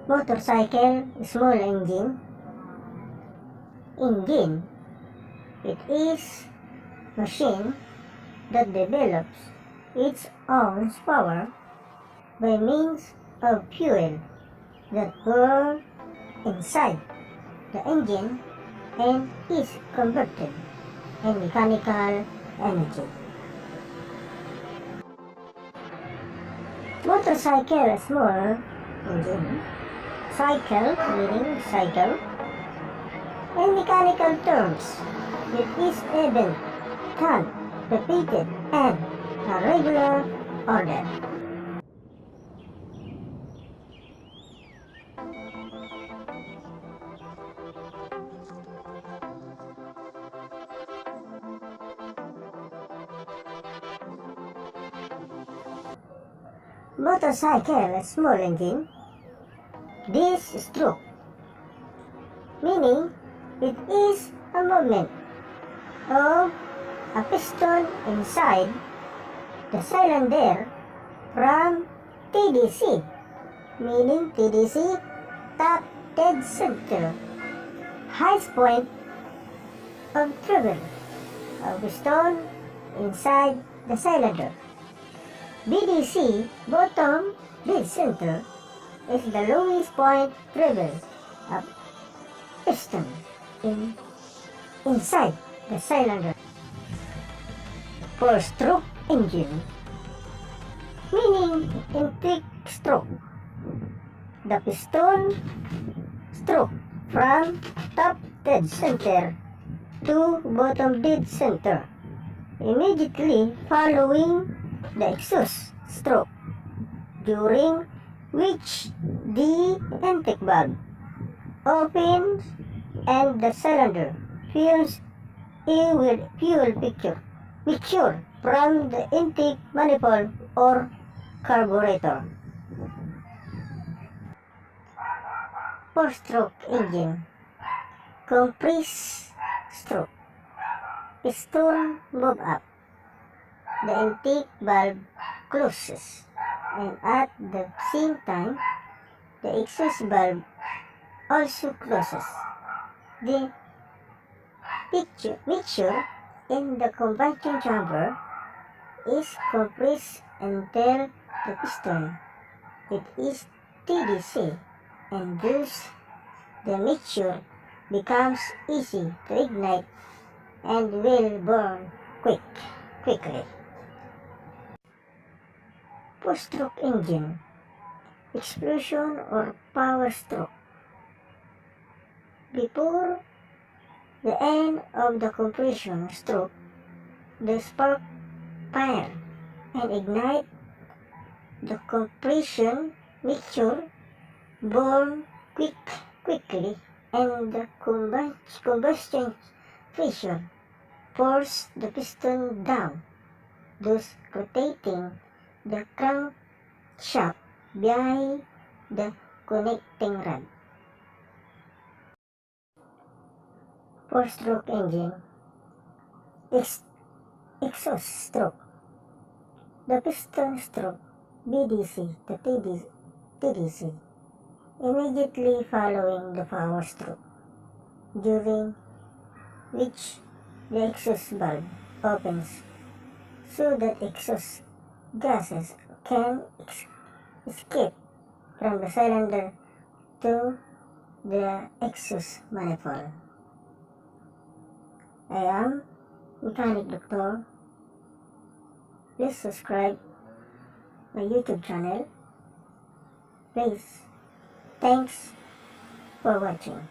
Motorcycle, small engine. Engine. It is machine that develops its own power by means of fuel that burns inside the engine and is converted in mechanical energy. Motorcycle, small engine. Cycle, meaning cycle. In mechanical terms, it is even done, repeated, and a regular order. Motorcycle, small engine. This stroke, meaning it is a movement of a piston inside the cylinder from TDC, meaning TDC, top dead center, highest point of travel of piston inside the cylinder. BDC, bottom dead center, is the lowest point travel of piston inside the cylinder. Four-stroke engine, meaning intake stroke. The piston stroke from top dead center to bottom dead center, immediately following the exhaust stroke, during which the intake valve opens and the cylinder fills in with fuel mixture from the intake manifold or carburetor. Four-stroke engine. Compressed stroke. Piston move up. The intake valve closes, and at the same time, the exhaust valve also closes. The mixture in the combustion chamber is compressed until the piston it is TDC, and thus the mixture becomes easy to ignite and will burn quickly. Four-stroke engine. Explosion or power stroke. Before the end of the compression stroke, the spark fire and ignite the compression mixture, burn quickly, and the combustion pressure force the piston down, thus rotating the crankshaft behind the connecting rod. Four-stroke engine. Exhaust stroke. The piston stroke BDC to TDC, immediately following the power stroke, during which the exhaust valve opens so that exhaust gases can escape from the cylinder to the exhaust manifold. I am Mechanic Doctor. Please subscribe my YouTube channel. Please. Thanks for watching.